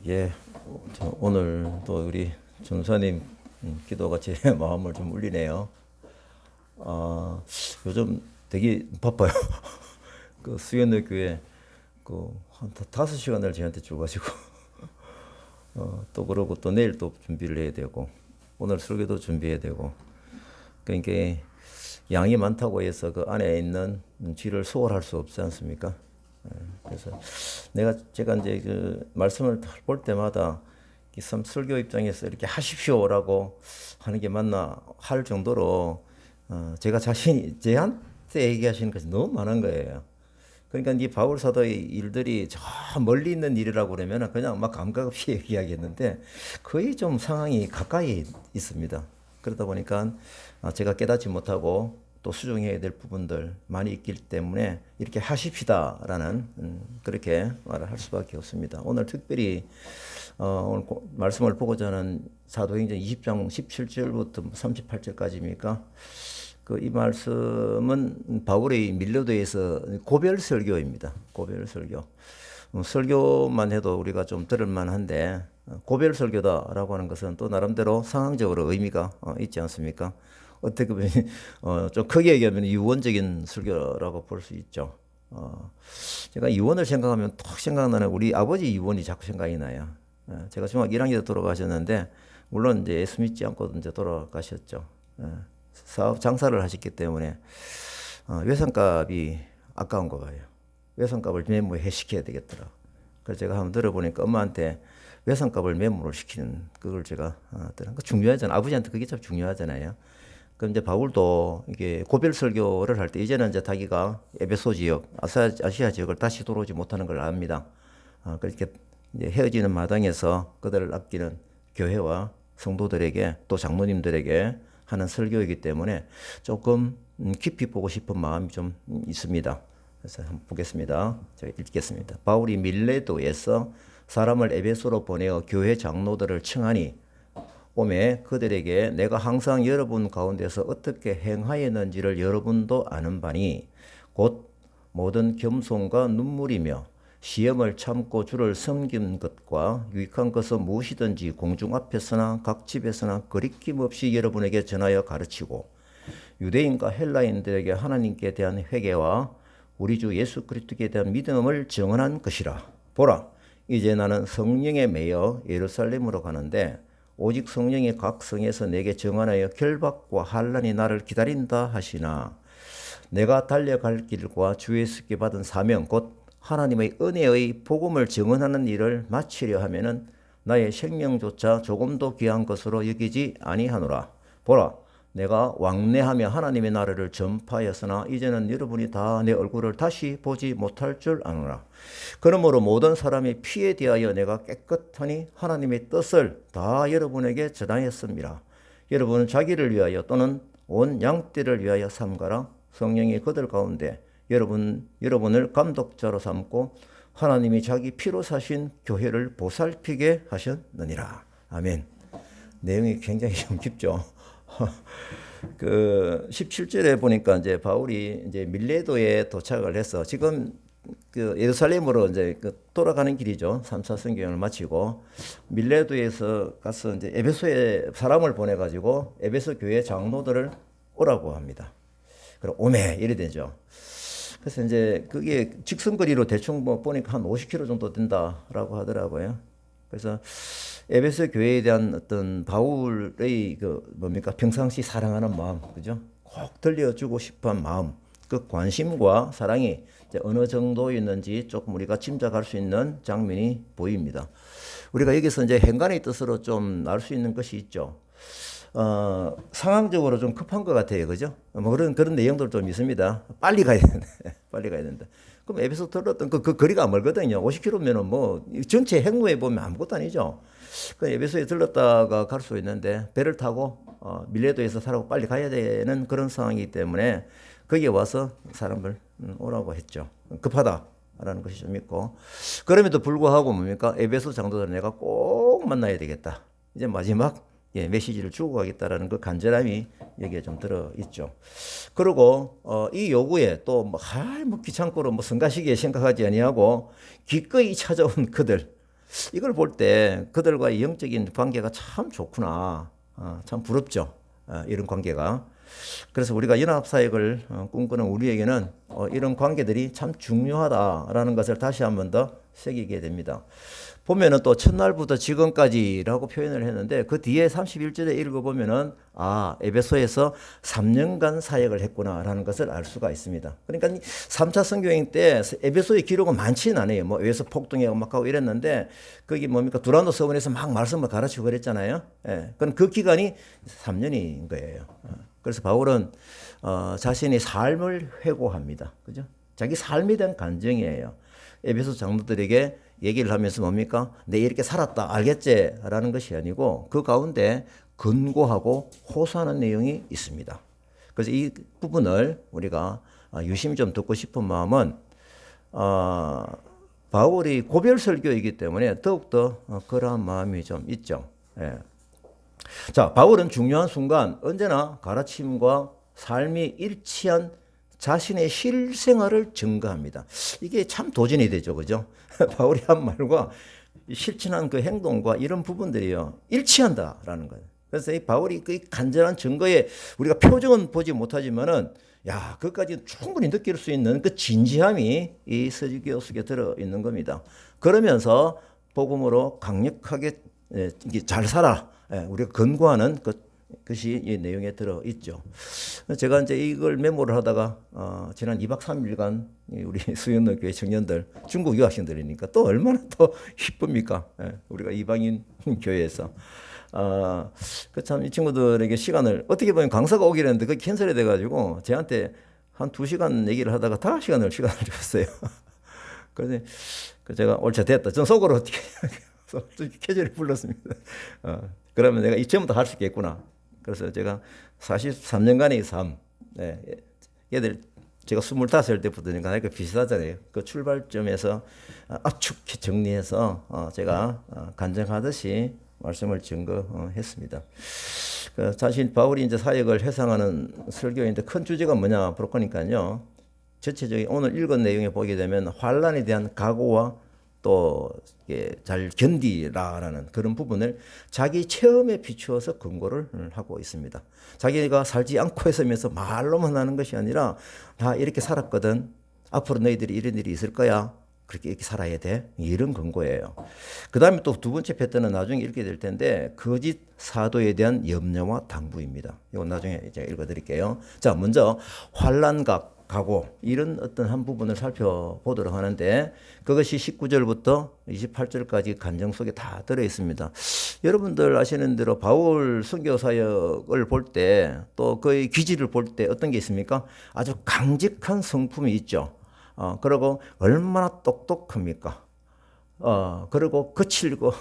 예, 오늘 또 우리 전사님 기도가 제 마음을 좀 울리네요. 요즘 되게 바빠요. 그 수연의 교회 그한 5시간을 저한테 줘가지고 또 그러고 또 내일 또 준비를 해야 되고 오늘 설교도 준비해야 되고 그러니까 양이 많다고 해서 그 안에 있는 쥐를 소홀할 수 없지 않습니까? 그래서 제가 이제 그 말씀을 볼 때마다 이 설교 입장에서 이렇게 하십시오라고 하는 게 맞나 할 정도로 제가 자신이 제한테 얘기하시는 것이 너무 많은 거예요. 그러니까 이 바울 사도의 일들이 저 멀리 있는 일이라고 그러면 그냥 막 감각 없이 얘기하겠는데 거의 좀 상황이 가까이 있습니다. 그러다 보니까 제가 깨닫지 못하고 또 수정해야 될 부분들 많이 있기 때문에 이렇게 하십시다라는 그렇게 말을 할 수밖에 없습니다. 오늘 특별히 오늘 말씀을 보고자 하는 사도행전 20장 17절부터 38절까지입니까? 이 말씀은 바울의 밀려도에서 고별 설교입니다. 고별 설교. 설교만 해도 우리가 좀 들을 만한데 고별 설교다라고 하는 것은 또 나름대로 상황적으로 의미가 있지 않습니까? 어떻게 보면 좀 크게 얘기하면 유언적인 설교라고 볼 수 있죠. 제가 유언을 생각하면 톡 생각나는 우리 아버지 유언이 자꾸 생각이 나요. 제가 중학 1학년 때 돌아가셨는데 물론 이제 예수 믿지 않고 이제 돌아가셨죠. 사업 장사를 하셨기 때문에 외상값이 아까운 거 봐요. 외상값을 메모해 시켜야 되겠더라. 그래서 제가 한번 들어보니까 엄마한테 외상값을 메모를 시키는 그걸 제가 들은 거 중요하잖아요. 아버지한테 그게 참 중요하잖아요. 그럼 이제 바울도 이게 고별 설교를 할 때 이제는 이제 자기가 에베소 지역, 아시아 지역을 다시 돌아오지 못하는 걸 압니다. 그렇게 이제 헤어지는 마당에서 그들을 아끼는 교회와 성도들에게 또 장로님들에게 하는 설교이기 때문에 조금 깊이 보고 싶은 마음이 좀 있습니다. 그래서 한번 보겠습니다. 제가 읽겠습니다. 바울이 밀레도에서 사람을 에베소로 보내어 교회 장로들을 청하니 오매 그들에게 내가 항상 여러분 가운데서 어떻게 행하였는지를 여러분도 아는 바니 곧 모든 겸손과 눈물이며 시험을 참고 주를 섬긴 것과 유익한 것은 무엇이든지 공중 앞에서나 각 집에서나 거리낌 없이 여러분에게 전하여 가르치고 유대인과 헬라인들에게 하나님께 대한 회개와 우리 주 예수 그리스도에 대한 믿음을 증언한 것이라. 보라, 이제 나는 성령에 매여 예루살렘으로 가는데 오직 성령이 각 성에서 내게 증언하여 결박과 환난이 나를 기다린다 하시나 내가 달려갈 길과 주 예수께 받은 사명 곧 하나님의 은혜의 복음을 증언하는 일을 마치려 하면은 나의 생명조차 조금도 귀한 것으로 여기지 아니하노라. 보라, 내가 왕래하며 하나님의 나라를 전파하였으나 이제는 여러분이 다 내 얼굴을 다시 보지 못할 줄 아노라. 그러므로 모든 사람의 피에 대하여 내가 깨끗하니 하나님의 뜻을 다 여러분에게 전하였습니다. 여러분은 자기를 위하여 또는 온 양떼를 위하여 삼가라. 성령이 그들 가운데 여러분을 감독자로 삼고 하나님이 자기 피로 사신 교회를 보살피게 하셨느니라. 아멘. 내용이 굉장히 좀 깊죠. 17절에 보니까 이제 바울이 이제 밀레도에 도착을 해서 지금 예루살렘으로 이제 돌아가는 길이죠. 3차 선교행을 마치고 밀레도에서 가서 이제 에베소에 사람을 보내가지고 에베소 교회 장로들을 오라고 합니다. 그럼 오메 이래 되죠. 그래서 이제 그게 직선거리로 대충 보니까 한 50km 정도 된다라고 하더라고요. 그래서 에베소 교회에 대한 어떤 바울의 평상시 사랑하는 마음, 그죠? 꼭 들려주고 싶은 마음, 그 관심과 사랑이 이제 어느 정도였는지 조금 우리가 짐작할 수 있는 장면이 보입니다. 우리가 여기서 이제 행간의 뜻으로 좀 알 수 있는 것이 있죠. 상황적으로 좀 급한 것 같아요. 그죠? 그런 내용들 좀 있습니다. 빨리 가야 된다. 빨리 가야 된다. 그럼 에베소 들었던 그 거리가 멀거든요. 50km면은 전체 행로에 보면 아무것도 아니죠. 그 에베소에 들렀다가 갈 수 있는데 배를 타고 밀레도에서 사라고 빨리 가야 되는 그런 상황이기 때문에 거기에 와서 사람을 오라고 했죠. 급하다라는 것이 좀 있고 그럼에도 불구하고 뭡니까? 에베소 장로들 내가 꼭 만나야 되겠다. 이제 마지막 메시지를 주고 가겠다라는 그 간절함이 여기에 좀 들어있죠. 그리고 이 요구에 또 귀찮고로 성가시기에 생각하지 아니하고 기꺼이 찾아온 그들 이걸 볼 때 그들과의 영적인 관계가 참 좋구나. 참 부럽죠. 이런 관계가. 그래서 우리가 연합사역을 꿈꾸는 우리에게는 이런 관계들이 참 중요하다라는 것을 다시 한 번 더 새기게 됩니다. 보면은 또 첫날부터 지금까지라고 표현을 했는데 그 뒤에 31절에 읽어보면은 에베소에서 3년간 사역을 했구나라는 것을 알 수가 있습니다. 그러니까 3차 선교행 때 에베소의 기록은 많지는 않아요. 뭐 에베소 폭동에 막 하고 이랬는데 거기 뭡니까 두란노 서원에서 막 말씀을 가르치고 그랬잖아요. 예. 그 기간이 3년인 거예요. 그래서 바울은 자신의 삶을 회고합니다. 그죠? 자기 삶에 대한 간증이에요. 에베소 장로들에게 얘기를 하면서 뭡니까? 내 이렇게 살았다 알겠지? 라는 것이 아니고 그 가운데 근고하고 호소하는 내용이 있습니다. 그래서 이 부분을 우리가 유심히 좀 듣고 싶은 마음은 바울이 고별 설교이기 때문에 더욱더 그러한 마음이 좀 있죠. 예. 자, 바울은 중요한 순간 언제나 가르침과 삶이 일치한 자신의 실생활을 증거합니다. 이게 참 도전이 되죠. 그죠? 바울이 한 말과 실천한 그 행동과 이런 부분들이요. 일치한다라는 거예요. 그래서 이 바울이 그 간절한 증거에 우리가 표정은 보지 못하지만은 그것까지 충분히 느낄 수 있는 그 진지함이 이 서기교 속에 들어 있는 겁니다. 그러면서 복음으로 강력하게 잘 살아. 우리가 권고하는 것이 이 내용에 들어 있죠. 제가 이제 이걸 메모를 하다가 지난 2박 3일간 우리 수연로 교회 청년들 중국 유학생들이니까 또 얼마나 더 기쁩니까? 우리가 이방인 교회에서 참 이 친구들에게 시간을 어떻게 보면 강사가 오기로 했는데 그게 캔슬이 돼가지고 저한테 한 2시간 얘기를 하다가 5시간을 시간을 줬어요. 그래서 제가 옳자 됐다. 전 속으로 어떻게 캐주얼히 불렀습니다. 그러면 내가 이제부터 할 수 있겠구나. 그래서 제가 43년간의 삶, 얘들 제가 25살 때부터니까 나이가 비슷하잖아요. 그 출발점에서 압축해 정리해서 제가 간증하듯이 말씀을 증거했습니다. 자신 바울이 이제 사역을 회상하는 설교인데 큰 주제가 뭐냐 그러니까요. 전체적인 오늘 읽은 내용에 보게 되면 환란에 대한 각오와 또 잘 견디라라는 그런 부분을 자기 체험에 비추어서 근거를 하고 있습니다. 자기가 살지 않고 있으면서 말로만 하는 것이 아니라 나 이렇게 살았거든. 앞으로 너희들이 이런 일이 있을 거야. 그렇게 이렇게 살아야 돼. 이런 근거예요. 그 다음에 또 두 번째 패턴은 나중에 읽게 될 텐데 거짓 사도에 대한 염려와 당부입니다. 이건 나중에 이제 읽어드릴게요. 자, 먼저 환난각 가고 이런 어떤 한 부분을 살펴보도록 하는데 그것이 19절부터 28절까지 간증 속에 다 들어 있습니다. 여러분들 아시는 대로 바울 선교 사역을 볼 때 또 그의 기질을 볼 때 어떤 게 있습니까? 아주 강직한 성품이 있죠. 그리고 얼마나 똑똑합니까? 그리고 거칠고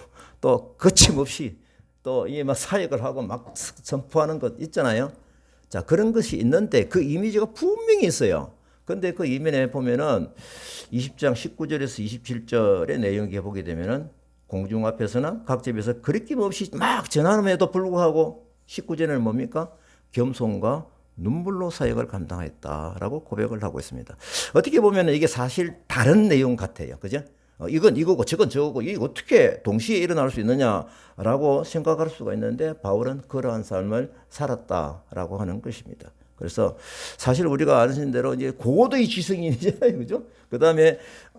또 거침없이 또 이 막 사역을 하고 막 선포하는 것 있잖아요. 자, 그런 것이 있는데 그 이미지가 분명히 있어요. 근데 그 이면에 보면은 20장 19절에서 27절의 내용에 보게 되면은 공중 앞에서나 각 집에서 거리낌 없이 막 전함에도 불구하고 19절에는 뭡니까? 겸손과 눈물로 사역을 감당했다라고 고백을 하고 있습니다. 어떻게 보면 이게 사실 다른 내용 같아요. 그죠? 이건 이거고 저건 저거고 이게 어떻게 동시에 일어날 수 있느냐라고 생각할 수가 있는데 바울은 그러한 삶을 살았다라고 하는 것입니다. 그래서 사실 우리가 아시는 대로 이제 고도의 지성인이잖아요. 그죠? 그 다음에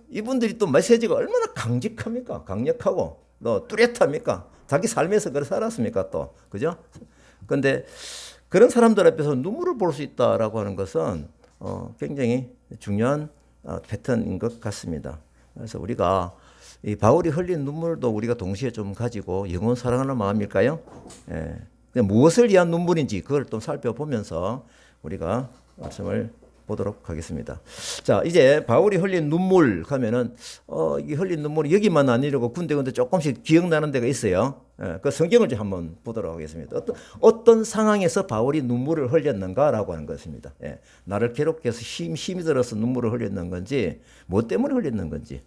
이분들이 또 메시지가 얼마나 강직합니까? 강력하고 또 뚜렷합니까? 자기 삶에서 그렇게 살았습니까? 또. 그죠? 근데 그런 사람들 앞에서 눈물을 볼 수 있다라고 하는 것은 굉장히 중요한 패턴인 것 같습니다. 그래서 우리가 이 바울이 흘린 눈물도 우리가 동시에 좀 가지고 영원 사랑하는 마음일까요? 무엇을 위한 눈물인지 그걸 또 살펴보면서 우리가 말씀을 보도록 하겠습니다. 자, 이제 바울이 흘린 눈물 가면은 이 흘린 눈물이 여기만 아니라고 군데군데 조금씩 기억나는 데가 있어요. 그 성경을 좀 한번 보도록 하겠습니다. 어떤 상황에서 바울이 눈물을 흘렸는가라고 하는 것입니다. 나를 괴롭게 해서 힘이 들어서 눈물을 흘렸는 건지 뭐 때문에 흘렸는 건지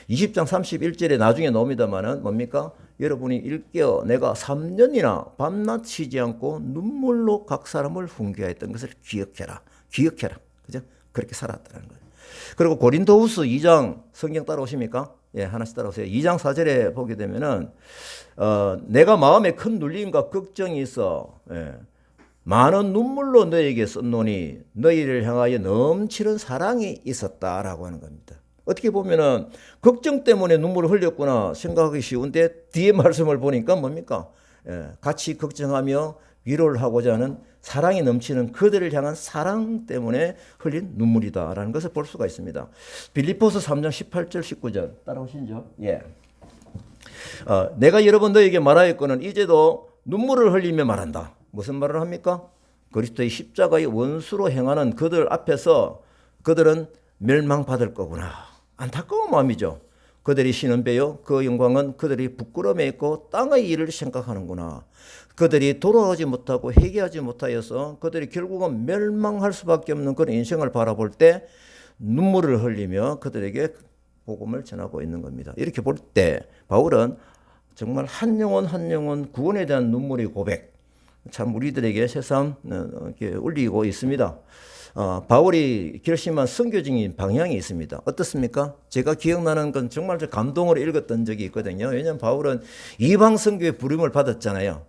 20장 31절에 나중에 나옵니다만은 뭡니까? 여러분이 일깨어 내가 3년이나 밤낮 쉬지 않고 눈물로 각 사람을 훈계했던 것을 기억해라. 그죠? 그렇게 살았다는 거예요. 그리고 고린도후서 2장 성경 따라오십니까? 예, 하나씩 따라오세요. 2장 4절에 보게 되면은 내가 마음에 큰 눌림과 걱정이 있어 많은 눈물로 너에게 썼노니 너희를 향하여 넘치는 사랑이 있었다라고 하는 겁니다. 어떻게 보면은 걱정 때문에 눈물을 흘렸구나 생각하기 쉬운데 뒤에 말씀을 보니까 뭡니까? 같이 걱정하며 위로를 하고자 하는 사랑이 넘치는 그들을 향한 사랑 때문에 흘린 눈물이다라는 것을 볼 수가 있습니다. 빌립보서 3장 18절 19절 따라오시죠. 예. 내가 여러 번 너에게 말하였거늘 이제도 눈물을 흘리며 말한다. 무슨 말을 합니까? 그리스도의 십자가의 원수로 행하는 그들 앞에서 그들은 멸망받을 거구나. 안타까운 마음이죠. 그들이 신은 배요 그 영광은 그들이 부끄러움에 있고 땅의 일을 생각하는구나. 그들이 돌아오지 못하고 회개하지 못하여서 그들이 결국은 멸망할 수밖에 없는 그런 인생을 바라볼 때 눈물을 흘리며 그들에게 복음을 전하고 있는 겁니다. 이렇게 볼 때 바울은 정말 한 영혼 한 영혼 구원에 대한 눈물의 고백 참 우리들에게 새삼 울리고 있습니다. 바울이 결심한 선교적인 방향이 있습니다. 어떻습니까? 제가 기억나는 건 정말 감동으로 읽었던 적이 있거든요. 왜냐하면 바울은 이방 선교의 부름을 받았잖아요.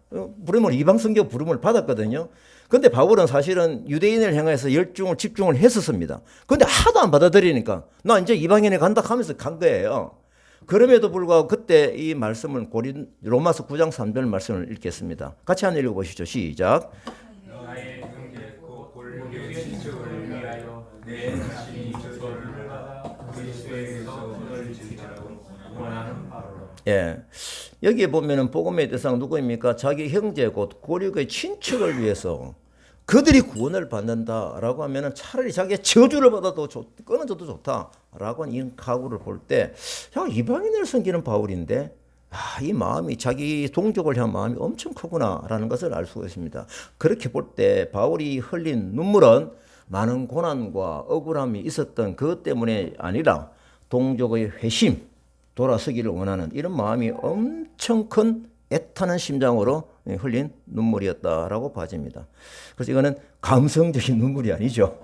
이방 선교 부름을 받았거든요. 근데 바울은 사실은 유대인을 향해서 열중을 집중을 했었습니다. 근데 하도 안 받아들이니까 나 이제 이방인에 간다 하면서 간 거예요. 그럼에도 불구하고 그때 이 말씀을 로마서 9장 3절 말씀을 읽겠습니다. 같이 한번 읽어보시죠. 시작. 나의 경계 곧 골격의 지적을 위하여 내 자신이 저주를 받아 그리스도에게서 분을 지키라고 원하는 바로. 예, 여기에 보면은 복음의 대상 누구입니까? 자기 형제 곧 고력의 친척을 위해서 그들이 구원을 받는다라고 하면은 차라리 자기가 저주를 받아도 끊어져도 좋다라고 하는 이 각오를 볼 때, 이방인을 섬기는 바울인데, 이 마음이 자기 동족을 향한 마음이 엄청 크구나라는 것을 알 수가 있습니다. 그렇게 볼 때 바울이 흘린 눈물은 많은 고난과 억울함이 있었던 그것 때문에 아니라 동족의 회심, 돌아서기를 원하는 이런 마음이 엄청 큰 애타는 심장으로 흘린 눈물이었다라고 봐집니다. 그래서 이거는 감성적인 눈물이 아니죠.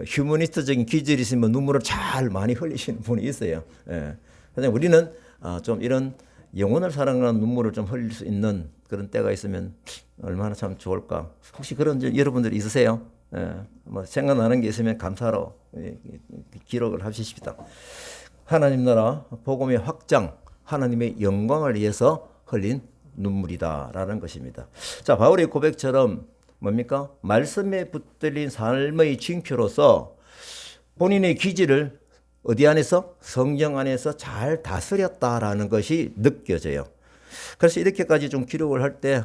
휴머니스트적인 기질이 있으면 눈물을 잘 많이 흘리시는 분이 있어요. 그래서 우리는 좀 이런 영혼을 사랑하는 눈물을 좀 흘릴 수 있는 그런 때가 있으면 얼마나 참 좋을까. 혹시 그런 여러분들 있으세요? 뭐 생각나는 게 있으면 감사로 기록을 하십시다. 하나님 나라 복음의 확장, 하나님의 영광을 위해서 흘린 눈물이다라는 것입니다. 자, 바울의 고백처럼 뭡니까? 말씀에 붙들린 삶의 징표로서 본인의 기질을 어디 안에서? 성령 안에서 잘 다스렸다라는 것이 느껴져요. 그래서 이렇게까지 좀 기록을 할 때,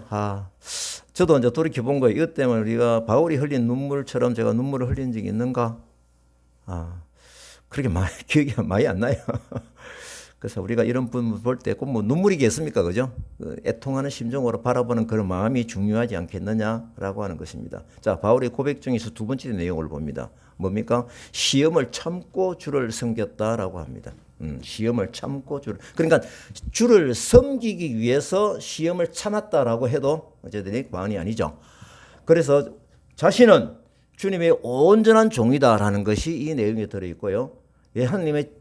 저도 이제 돌이켜 본 거예요. 이것 때문에 우리가 바울이 흘린 눈물처럼 제가 눈물을 흘린 적이 있는가? 그렇게 기억이 많이 안 나요. 그래서 우리가 이런 분을 볼 때 꼭 뭐 눈물이겠습니까? 그죠? 애통하는 심정으로 바라보는 그런 마음이 중요하지 않겠느냐라고 하는 것입니다. 자, 바울의 고백 중에서 두 번째 내용을 봅니다. 뭡니까? 시험을 참고 주를 섬겼다라고 합니다. 시험을 참고 그러니까 주를 섬기기 위해서 시험을 참았다라고 해도 어쨌든 과언이 아니죠. 그래서 자신은 주님의 온전한 종이다라는 것이 이 내용에 들어있고요. 하나님의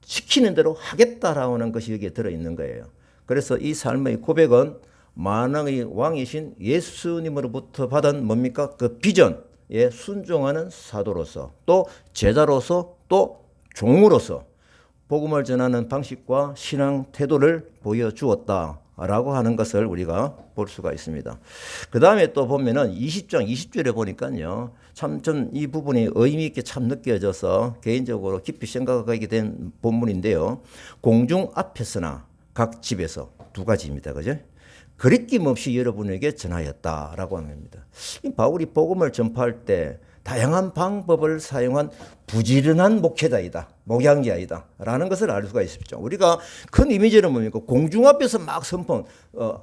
시키는 대로 하겠다라고 하는 것이 여기에 들어있는 거예요. 그래서 이 삶의 고백은 만왕의 왕이신 예수님으로부터 받은 뭡니까? 그 비전에 순종하는 사도로서 또 제자로서 또 종으로서 복음을 전하는 방식과 신앙 태도를 보여주었다라고 하는 것을 우리가 볼 수가 있습니다. 그 다음에 또 보면은 20장 20절에 보니까요. 참 좀 이 부분이 의미 있게 참 느껴져서 개인적으로 깊이 생각하게 된 본문인데요. 공중 앞에서나 각 집에서 두 가지입니다. 그죠? 거리낌 없이 여러분에게 전하였다라고 하는 겁니다. 바울이 복음을 전파할 때 다양한 방법을 사용한 부지런한 목회자이다, 목양자이다 라는 것을 알 수가 있습니다. 우리가 큰 이미지는 뭡니까? 공중 앞에서 막 선포,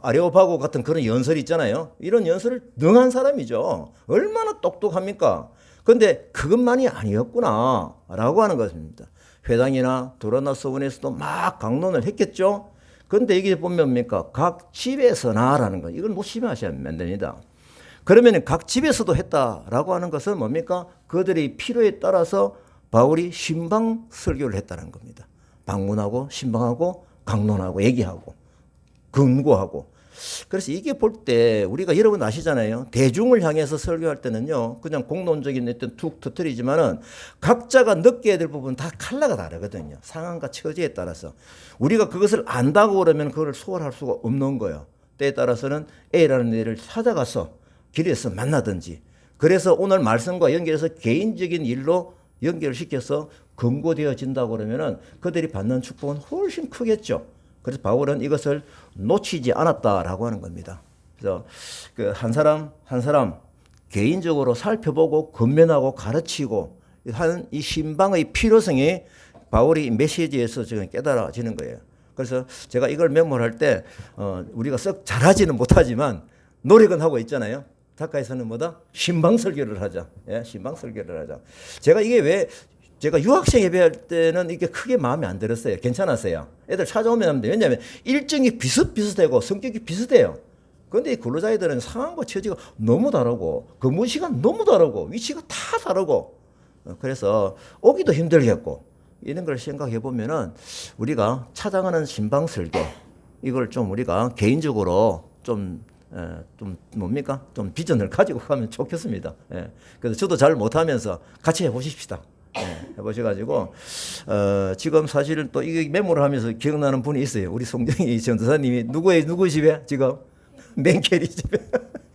아레오파고 같은 그런 연설이 있잖아요. 이런 연설을 능한 사람이죠. 얼마나 똑똑합니까? 그런데 그것만이 아니었구나 라고 하는 것입니다. 회당이나 도라나 서원에서도 막 강론을 했겠죠. 그런데 여기 보면 뭡니까? 각 집에서나라는 거. 이걸 무시하시면 안 됩니다. 그러면 각 집에서도 했다라고 하는 것은 뭡니까? 그들의 필요에 따라서 바울이 신방 설교를 했다는 겁니다. 방문하고 신방하고 강론하고 얘기하고 근거하고. 그래서 이게 볼 때 우리가 여러분 아시잖아요. 대중을 향해서 설교할 때는요, 그냥 공론적인 어떤 툭 터뜨리지만은 각자가 느껴야 될 부분 다 칼라가 다르거든요. 상황과 처지에 따라서. 우리가 그것을 안다고 그러면 그걸 소홀할 수가 없는 거예요. 때에 따라서는 A라는 애를 찾아가서 길에서 만나든지, 그래서 오늘 말씀과 연결해서 개인적인 일로 연결시켜서 근거되어진다고 그러면은 그들이 받는 축복은 훨씬 크겠죠. 그래서 바울은 이것을 놓치지 않았다라고 하는 겁니다. 그래서 그 한 사람 한 사람 개인적으로 살펴보고 건면하고 가르치고 하는 이 신방의 필요성이 바울이 메시지에서 지금 깨달아지는 거예요. 그래서 제가 이걸 메모할 때 우리가 썩 잘하지는 못하지만 노력은 하고 있잖아요. 작가에서는 뭐다? 신방 설교를 하자. 예, 신방 설교를 하자. 제가 이게 왜 제가 유학생 예배할 때는 이게 크게 마음에 안 들었어요. 괜찮았어요. 애들 찾아오면 합니다. 왜냐하면 일정이 비슷비슷하고 성격이 비슷해요. 그런데 이 근로자애들은 상황과 처지가 너무 다르고 근무 시간 너무 다르고 위치가 다 다르고 그래서 오기도 힘들겠고 이런 걸 생각해 보면은 우리가 찾아가는 신방 설교 이걸 좀 우리가 개인적으로 좀 뭡니까? 좀 비전을 가지고 가면 좋겠습니다. 예. 그래서 저도 잘 못하면서 같이 해보십시다. 예, 해보셔가지고 지금 사실은 또 이게 메모를 하면서 기억나는 분이 있어요. 우리 송정희 전도사님이 누구 집에 지금 맨캐리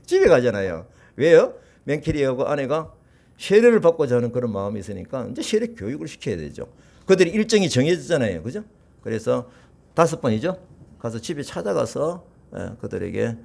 집에 가잖아요. 왜요? 맨캐리하고 아내가 세례를 받고자 하는 그런 마음이 있으니까 이제 세례 교육을 시켜야 되죠. 그들이 일정이 정해졌잖아요, 그죠? 그래서 5번이죠. 가서 집에 찾아가서 그들에게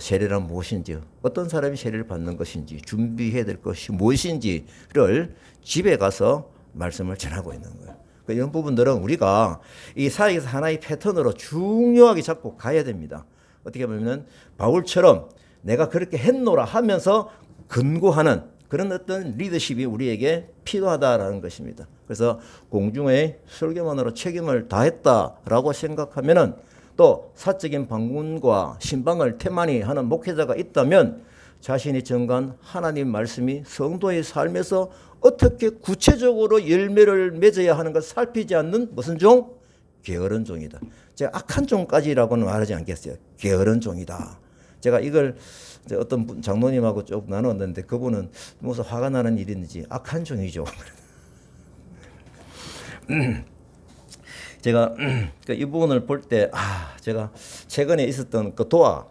세례란 무엇인지, 어떤 사람이 세례를 받는 것인지, 준비해야 될 것이 무엇인지를 집에 가서 말씀을 전하고 있는 거예요. 그러니까 이런 부분들은 우리가 이 사역에서 하나의 패턴으로 중요하게 잡고 가야 됩니다. 어떻게 보면 바울처럼 내가 그렇게 했노라 하면서 근거하는 그런 어떤 리더십이 우리에게 필요하다라는 것입니다. 그래서 공중의 설교만으로 책임을 다했다라고 생각하면은 또 사적인 방문과 신방을 태만히 하는 목회자가 있다면 자신이 정한 하나님 말씀이 성도의 삶에서 어떻게 구체적으로 열매를 맺어야 하는 것을 살피지 않는 무슨 종? 게으른 종이다. 제가 악한 종까지라고는 말하지 않겠어요. 게으른 종이다. 제가 이걸 어떤 장로님하고 쭉 나눴는데 그분은 무슨 화가 나는 일인지 악한 종이죠. 제가 이 부분을 볼 때 제가 최근에 있었던 그 도화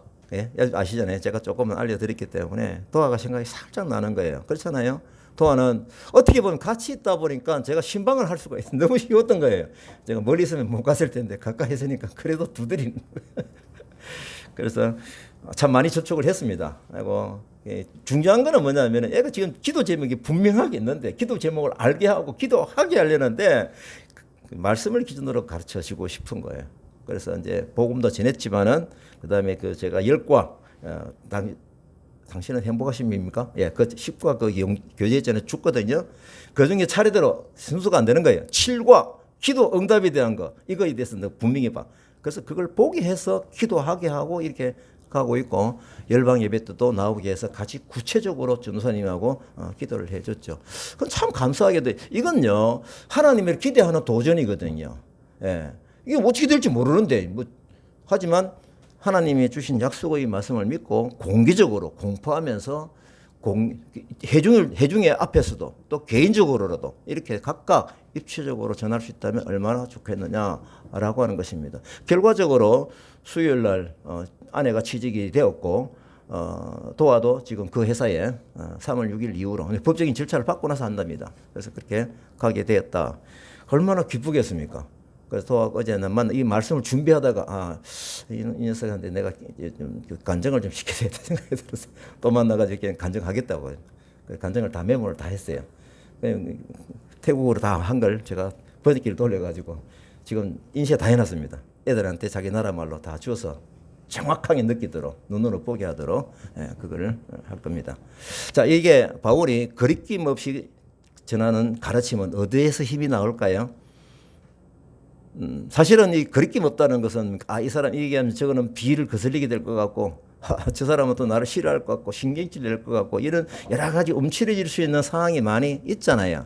아시잖아요. 제가 조금은 알려드렸기 때문에 도화가 생각이 살짝 나는 거예요. 그렇잖아요. 도화는 어떻게 보면 같이 있다 보니까 제가 신방을 할 수가 있어요. 너무 쉬웠던 거예요. 제가 멀리 있으면 못 갔을 텐데 가까이 있으니까 그래도 두드리는 거예요. 그래서 참 많이 접촉을 했습니다. 그리고 중요한 거는 뭐냐면 애가 지금 기도 제목이 분명하게 있는데 기도 제목을 알게 하고 기도하게 하려는데 말씀을 기준으로 가르쳐 주고 싶은 거예요. 그래서 이제 복음도 전했지만은 그다음에 그 제가 10과 당신은 행복하십니까? 예, 그 10과 그 교제전에 줬거든요. 그 중에 차례대로 순서가 안 되는 거예요. 7과 기도 응답에 대한 거 이거에 대해서 너 분명히 봐. 그래서 그걸 보게 해서 기도하게 하고 이렇게 가고 있고 열방 예배 때도 나오게 해서 같이 구체적으로 전도사님하고 기도를 해줬죠. 그건 참 감사하게도 이건요 하나님을 기대하는 도전이거든요. 예. 이게 어떻게 될지 모르는데 하지만 하나님이 주신 약속의 말씀을 믿고 공개적으로 공포하면서 회중의 앞에서도 또 개인적으로라도 이렇게 각각 입체적으로 전할 수 있다면 얼마나 좋겠느냐라고 하는 것입니다. 결과적으로 수요일 날 아내가 취직이 되었고 도화도 지금 그 회사에 3월 6일 이후로 법적인 절차를 받고 나서 한답니다. 그래서 그렇게 가게 되었다. 얼마나 기쁘겠습니까? 그래서 도화가 어제는 이 말씀을 준비하다가 이 녀석한테 내가 좀 간증을 좀 시켜야 겠다 생각이 들어서 또 만나가지고 그냥 간증하겠다고 간증을 다 메모를 다 했어요. 태국어로 다 한 걸 제가 번역기를 돌려가지고 지금 인쇄 다 해놨습니다. 애들한테 자기 나라 말로 다 주어서 정확하게 느끼도록 눈으로 보게 하도록 그거를 할 겁니다. 자, 이게 바울이 거리낌 없이 전하는 가르침은 어디에서 힘이 나올까요? 사실은 이 거리낌 없다는 것은 이 사람 얘기하면 저거는 비위를 거슬리게 될 것 같고 저 사람은 또 나를 싫어할 것 같고 신경질 낼 것 같고 이런 여러 가지 움츠러질 수 있는 상황이 많이 있잖아요.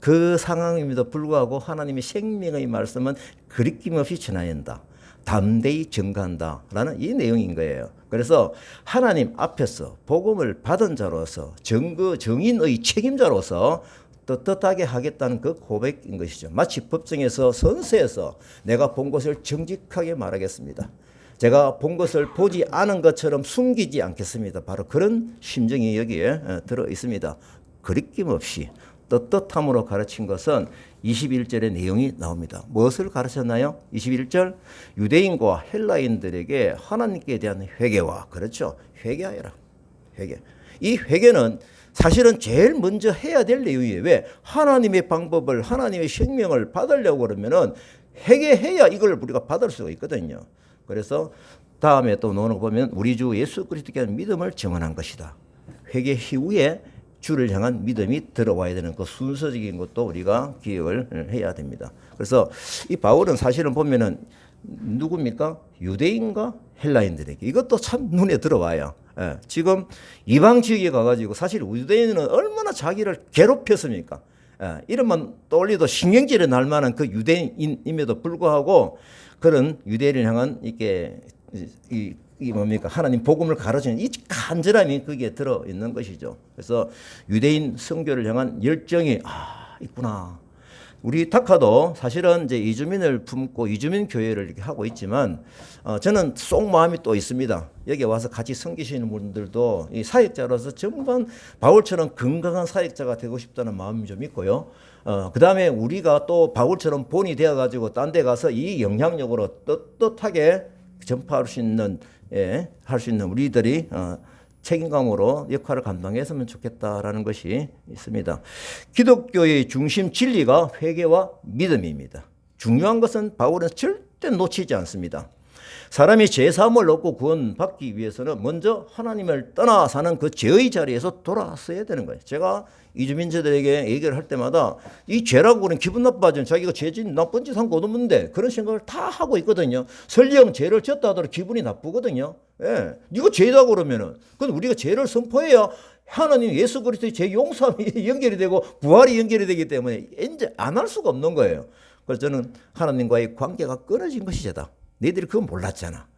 그 상황임에도 불구하고 하나님의 생명의 말씀은 거리낌 없이 전해야 한다. 담대히 증거한다 라는 이 내용인 거예요. 그래서 하나님 앞에서 복음을 받은 자로서 정인의 책임자로서 떳떳하게 하겠다는 그 고백인 것이죠. 마치 법정에서 선서에서 내가 본 것을 정직하게 말하겠습니다. 제가 본 것을 보지 않은 것처럼 숨기지 않겠습니다. 바로 그런 심정이 여기에 들어 있습니다. 거리낌 없이 떳떳함으로 가르친 것은 21절의 내용이 나옵니다. 무엇을 가르쳤나요? 21절 유대인과 헬라인들에게 하나님께 대한 회개와 그렇죠. 회개하여라. 회개. 이 회개는 사실은 제일 먼저 해야 될 내용이에요. 왜? 하나님의 방법을 하나님의 생명을 받으려고 그러면은 회개해야 이걸 우리가 받을 수가 있거든요. 그래서 다음에 또 노는 보면 우리 주 예수 그리스도께 대한 믿음을 증언한 것이다. 회개 이후에 주를 향한 믿음이 들어와야 되는 그 순서적인 것도 우리가 기억을 해야 됩니다. 그래서 이 바울은 사실은 보면은 누굽니까? 유대인과 헬라인들에게 이것도 참 눈에 들어와요. 예, 지금 이방 지역에 가가지고 사실 유대인은 얼마나 자기를 괴롭혔습니까? 예, 이름만 떠올리도 신경질이 날 만한 그 유대인임에도 불구하고 그런 유대인을 향한 이게 뭡니까? 하나님 복음을 가르치는 이 간절함이 거기에 들어 있는 것이죠. 그래서 유대인 선교를 향한 열정이 있구나. 우리 타카도 사실은 이제 이주민을 품고 이주민 교회를 이렇게 하고 있지만 저는 속 마음이 또 있습니다. 여기 와서 같이 섬기시는 분들도 이 사역자로서 전반 바울처럼 건강한 사역자가 되고 싶다는 마음이 좀 있고요. 그 다음에 우리가 또 바울처럼 본이 되어가지고 딴 데 가서 이 영향력으로 떳떳하게 전파할 수 있는 할 수 있는 우리들이 책임감으로 역할을 감당했으면 좋겠다라는 것이 있습니다. 기독교의 중심 진리가 회개와 믿음입니다. 중요한 것은 바울은 절대 놓치지 않습니다. 사람이 죄사함을 얻고 구원받기 위해서는 먼저 하나님을 떠나 사는 그 죄의 자리에서 돌아서야 되는 거예요. 제가 이주민들에게 얘기를 할 때마다 이 죄라고 그러면 기분 나빠지면 자기가 죄진 나쁜 짓 한 거 없는데 그런 생각을 다 하고 있거든요. 설령 죄를 졌다 하더라도 기분이 나쁘거든요. 예. 이거 죄다 그러면은 그건 우리가 죄를 선포해야 하나님 예수 그리스도의 죄 용서함이 연결이 되고 부활이 연결이 되기 때문에 이제 안 할 수가 없는 거예요. 그래서 저는 하나님과의 관계가 끊어진 것이 죄다. 너희들이 그건 몰랐잖아.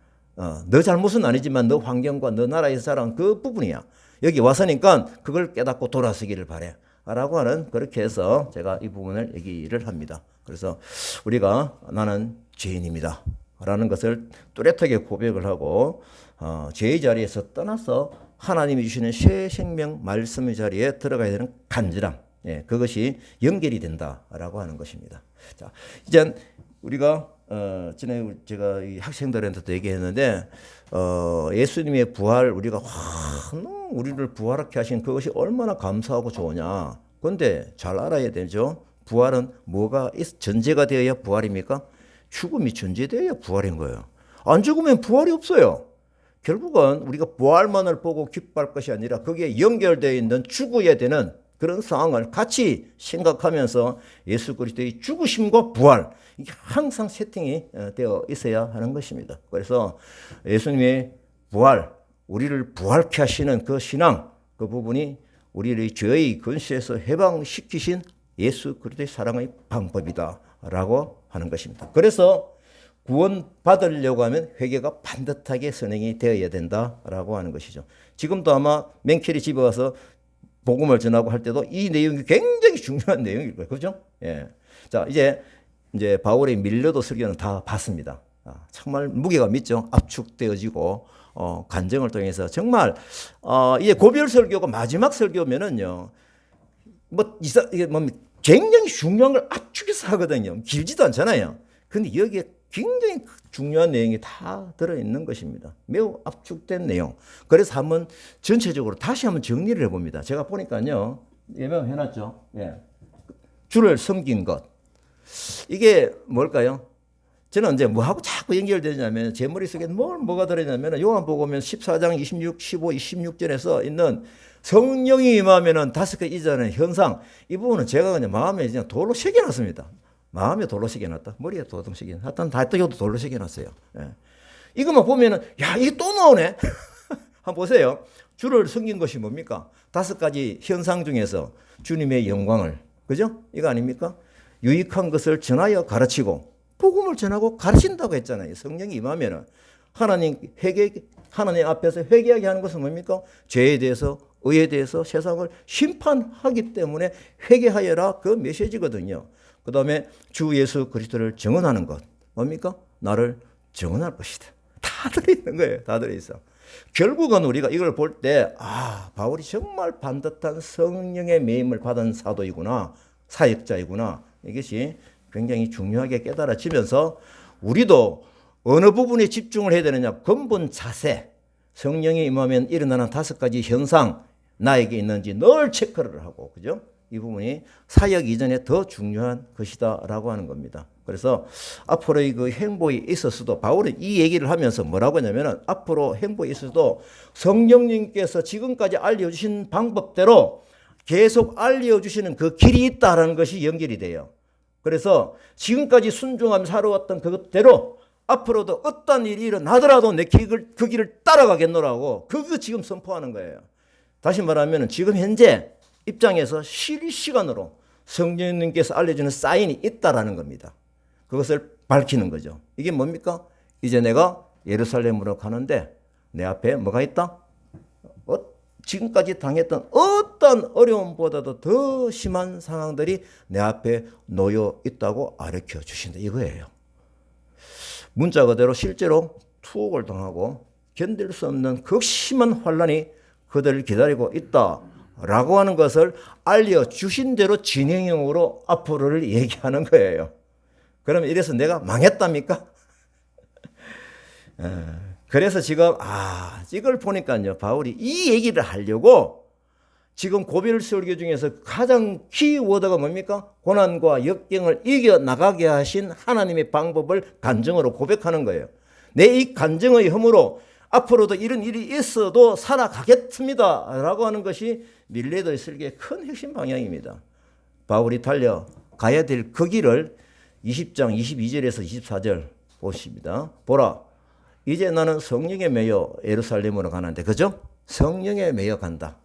너 잘못은 아니지만 너 환경과 너 나라에서 자란 그 부분이야. 여기 와서니까 그걸 깨닫고 돌아서기를 바래. 라고 하는 그렇게 해서 제가 이 부분을 얘기를 합니다. 그래서 우리가 나는 죄인입니다. 라는 것을 뚜렷하게 고백을 하고 죄의 자리에서 떠나서 하나님이 주시는 새 생명 말씀의 자리에 들어가야 되는 간절함. 그것이 연결이 된다라고 하는 것입니다. 자, 이제 우리가 전에 제가 이 학생들한테도 얘기했는데 예수님의 부활 우리가 우리를 부활하게 하신 그것이 얼마나 감사하고 좋으냐. 그런데 잘 알아야 되죠. 부활은 뭐가 전제가 되어야 부활입니까? 죽음이 전제되어야 부활인 거예요. 안 죽으면 부활이 없어요. 결국은 우리가 부활만을 보고 기뻐할 것이 아니라 거기에 연결되어 있는 죽어야 되는 그런 상황을 같이 생각하면서 예수 그리스도의 죽으심과 부활 이게 항상 세팅이 되어 있어야 하는 것입니다. 그래서 예수님의 부활, 우리를 부활케 하시는 그 신앙, 그 부분이 우리를 죄의 근시에서 해방시키신 예수 그리스도의 사랑의 방법이다라고 하는 것입니다. 그래서 구원받으려고 하면 회개가 반듯하게 선행이 되어야 된다라고 하는 것이죠. 지금도 아마 맨킬이 집에 와서 복음을 전하고 할 때도 이 내용이 굉장히 중요한 내용일 거예요. 그렇죠? 예. 자, 이제 바울의 밀려도 설교는 다 봤습니다. 정말 무게가 있죠. 압축되어지고 간증을 통해서 정말 이제 고별 설교가 마지막 설교면은요. 이게 굉장히 중요한 걸 압축해서 하거든요. 길지도 않잖아요. 근데 여기에 굉장히 중요한 내용이 다 들어있는 것입니다. 매우 압축된 내용. 그래서 한번 전체적으로 다시 한번 정리를 해봅니다. 제가 보니까요. 예명해놨죠. 예. 주를 섬긴 것. 이게 뭘까요? 저는 이제 뭐하고 자꾸 연결되냐면 제 머릿속에 뭐가 들어있냐면 요한복음 14장 26, 15, 26절에서 있는 성령이 임하면은 5개 이전의 현상. 이 부분은 제가 그냥 마음에 그냥 돌로 새겨놨습니다. 마음에 돌로 새겨놨다. 머리에 도동 새겨놨다. 하여튼 다 떠도 돌로 새겨놨어요. 예. 이것만 보면은, 야, 이게 또 나오네? 한번 보세요. 주를 섬긴 것이 뭡니까? 5가지 현상 중에서 주님의 영광을, 그죠? 이거 아닙니까? 유익한 것을 전하여 가르치고 복음을 전하고 가르친다고 했잖아요. 성령이 임하면은 하나님 앞에서 회개하게 하는 것은 뭡니까? 죄에 대해서, 의에 대해서 세상을 심판하기 때문에 회개하여라, 그 메시지거든요. 그 다음에 주 예수 그리스도를 증언하는 것, 뭡니까? 나를 증언할 것이다. 다 들어있는 거예요. 다 들어있어. 결국은 우리가 이걸 볼 때, 바울이 정말 반듯한 성령의 매임을 받은 사도이구나, 사역자이구나, 이것이 굉장히 중요하게 깨달아지면서 우리도 어느 부분에 집중을 해야 되느냐, 근본 자세, 성령이 임하면 일어나는 5가지 현상, 나에게 있는지 늘 체크를 하고, 그죠? 이 부분이 사역 이전에 더 중요한 것이다라고 하는 겁니다. 그래서 앞으로의 그 행보에 있어서도 바울은 이 얘기를 하면서 뭐라고 하냐면은, 앞으로 행보에 있어서도 성령님께서 지금까지 알려주신 방법대로 계속 알려주시는 그 길이 있다라는 것이 연결이 돼요. 그래서 지금까지 순종하며 살아왔던 그것대로 앞으로도 어떤 일이 일어나더라도 내 그 길을 따라가겠노라고, 그거 지금 선포하는 거예요. 다시 말하면 지금 현재 입장에서 실시간으로 성령님께서 알려주는 사인이 있다라는 겁니다. 그것을 밝히는 거죠. 이게 뭡니까? 이제 내가 예루살렘으로 가는데 내 앞에 뭐가 있다? 지금까지 당했던 어떤 어려움보다도 더 심한 상황들이 내 앞에 놓여 있다고 가르쳐 주신다, 이거예요. 문자 그대로 실제로 투옥을 당하고 견딜 수 없는 극심한 환란이 그들을 기다리고 있다라고 하는 것을 알려주신 대로 진행형으로 앞으로를 얘기하는 거예요. 그러면 이래서 내가 망했답니까? 그래서 지금 이걸 보니까요, 바울이 이 얘기를 하려고 지금 고별 설교 중에서 가장 키워드가 뭡니까? 고난과 역경을 이겨나가게 하신 하나님의 방법을 간증으로 고백하는 거예요. 내 이 간증의 힘으로 앞으로도 이런 일이 있어도 살아가겠습니다 라고 하는 것이 밀레더의 설교의 큰 핵심 방향입니다. 바울이 달려가야 될 그 길을 20장 22절에서 24절 보십니다. 보라, 이제 나는 성령에 매여 예루살렘으로 가는데, 그죠? 성령에 매여 간다.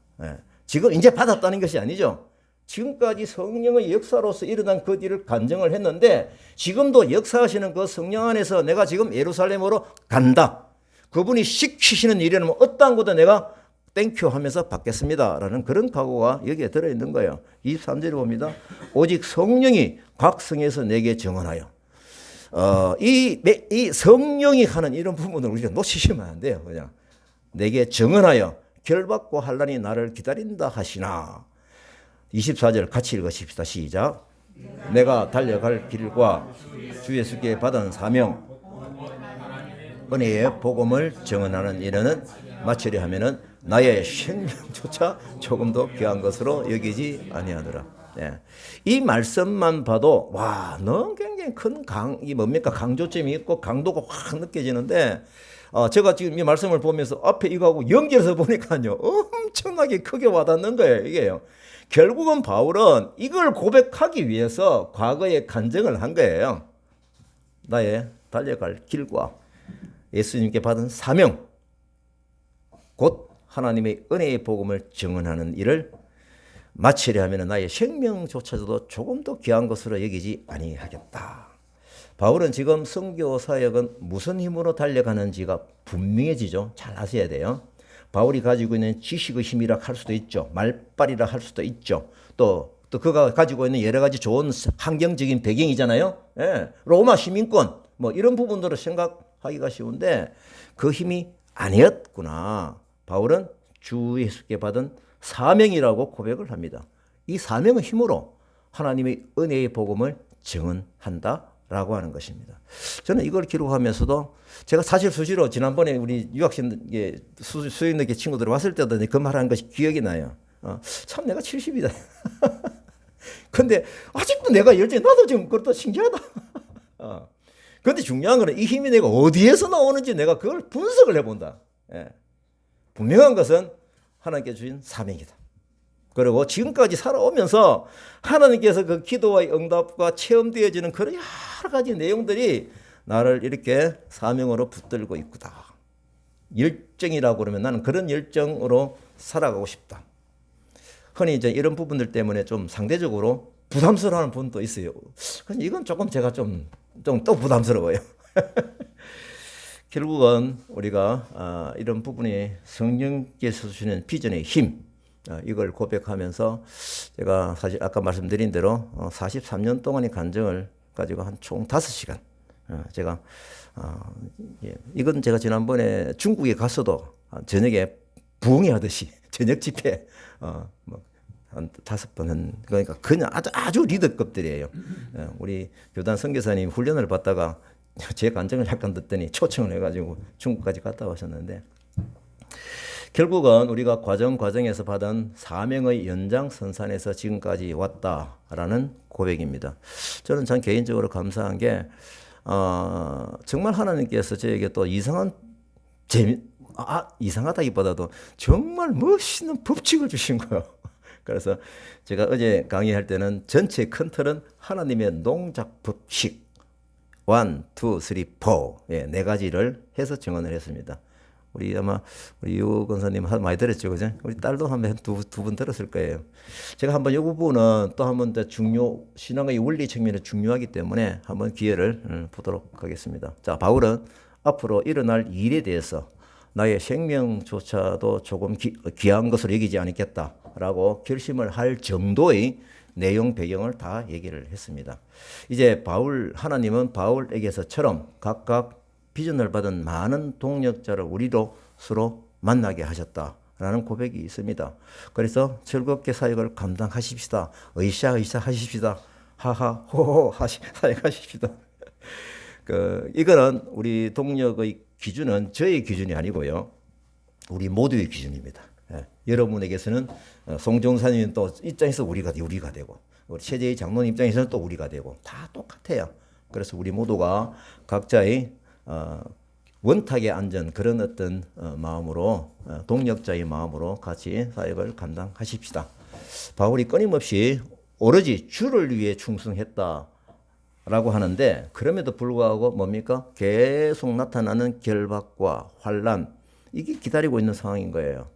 지금 이제 받았다는 것이 아니죠. 지금까지 성령의 역사로서 일어난 그 일을 간증을 했는데, 지금도 역사하시는 그 성령 안에서 내가 지금 예루살렘으로 간다. 그분이 시키시는 일이라면 어떠한 것도 내가 땡큐 하면서 받겠습니다 라는 그런 각오가 여기에 들어있는 거예요. 23절에 봅니다. 오직 성령이 각 성에서 내게 증언하여. 이 성령이 하는 이런 부분을 우리가 놓치시면 안 돼요. 그냥 내게 증언하여 결박과 환란이 나를 기다린다 하시나. 24절 같이 읽으십시다. 시작. 내가 달려갈 길과 주 예수께 받은 사명, 은혜의 복음을 증언하는 일은 마치려 하면은 나의 생명조차 조금도 귀한 것으로 여기지 아니하더라. 이 말씀만 봐도 너무 굉장히 큰 강조점이 있고 강도가 확 느껴지는데, 제가 지금 이 말씀을 보면서 앞에 이거하고 연결해서 보니까요, 엄청나게 크게 와닿는 거예요. 이게요. 결국은 바울은 이걸 고백하기 위해서 과거에 간증을 한 거예요. 나의 달려갈 길과 예수님께 받은 사명, 곧 하나님의 은혜의 복음을 증언하는 일을 마치려 하면 나의 생명조차도 조금 더 귀한 것으로 여기지 아니하겠다. 바울은 지금 선교 사역은 무슨 힘으로 달려가는지가 분명해지죠. 잘 아셔야 돼요. 바울이 가지고 있는 지식의 힘이라 할 수도 있죠. 말빨이라 할 수도 있죠. 또 그가 가지고 있는 여러 가지 좋은 환경적인 배경이잖아요. 로마 시민권 이런 부분들을 생각하기가 쉬운데 그 힘이 아니었구나. 바울은 주 예수께 받은 사명이라고 고백을 합니다. 이 사명의 힘으로 하나님의 은혜의 복음을 증언한다라고 하는 것입니다. 저는 이걸 기록하면서도 제가 사실 수시로 지난번에 우리 유학생 수행학교 친구들 왔을 때도 그 말하는 것이 기억이 나요. 참 내가 70이다. 근데 아직도 내가 열정이, 나도 지금 그것도 신기하다. 근데 중요한 거는 이 힘이 내가 어디에서 나오는지 내가 그걸 분석을 해본다. 분명한 것은 하나님께 주신 사명이다. 그리고 지금까지 살아오면서 하나님께서 그 기도와의 응답과 체험되어지는 그런 여러 가지 내용들이 나를 이렇게 사명으로 붙들고 있구나. 열정이라고 그러면 나는 그런 열정으로 살아가고 싶다. 흔히 이제 이런 부분들 때문에 좀 상대적으로 부담스러워하는 분도 있어요. 근데 이건 조금 제가 좀 또 부담스러워요. 결국은 우리가 이런 부분이 성령께서 주시는 비전의 힘, 이걸 고백하면서 제가 사실 아까 말씀드린 대로 43년 동안의 간증을 가지고 한 총 5시간 제가 이건 제가 지난번에 중국에 갔어도 저녁에 부흥회하듯이 저녁 집회 한 5번 그러니까 그냥 아주 리더급들이에요. 우리 교단 선교사님 훈련을 받다가 제 간증을 약간 듣더니 초청을 해가지고 중국까지 갔다 오셨는데 결국은 우리가 과정에서 받은 사명의 연장선상에서 지금까지 왔다라는 고백입니다. 저는 참 개인적으로 감사한 게 정말 하나님께서 저에게 또 이상한 이상하다기보다도 정말 멋있는 법칙을 주신 거예요. 그래서 제가 어제 강의할 때는 전체 큰 틀은 하나님의 농작 법칙 1, 2, 3, 4 네 가지를 해서 증언을 했습니다. 아마 우리 유 권사님 많이 들었죠, 그죠? 우리 딸도 한번 두 번 들었을 거예요. 제가 한번 이 부분은 또 한번 더 신앙의 원리 측면이 중요하기 때문에 한번 기회를 보도록 하겠습니다. 자, 바울은 앞으로 일어날 일에 대해서 나의 생명조차도 조금 귀한 것으로 여기지 않겠다라고 결심을 할 정도의 내용 배경을 다 얘기를 했습니다. 이제 하나님은 바울에게서처럼 각각 비전을 받은 많은 동력자를 우리로 서로 만나게 하셨다라는 고백이 있습니다. 그래서 즐겁게 사역을 감당하십시다. 으쌰 하십시다. 하하 호호 사역하십시다. 이거는 우리 동력의 기준은 저의 기준이 아니고요. 우리 모두의 기준입니다. 여러분에게서는 송정사님 또 입장에서 우리가 되고 우리 최재희 장로님 입장에서는 또 우리가 되고 다 똑같아요. 그래서 우리 모두가 각자의 원탁에 앉은 그런 어떤 마음으로 동력자의 마음으로 같이 사역을 감당하십시다. 바울이 끊임없이 오로지 주를 위해 충성했다라고 하는데 그럼에도 불구하고 뭡니까? 계속 나타나는 결박과 환난 이게 기다리고 있는 상황인 거예요.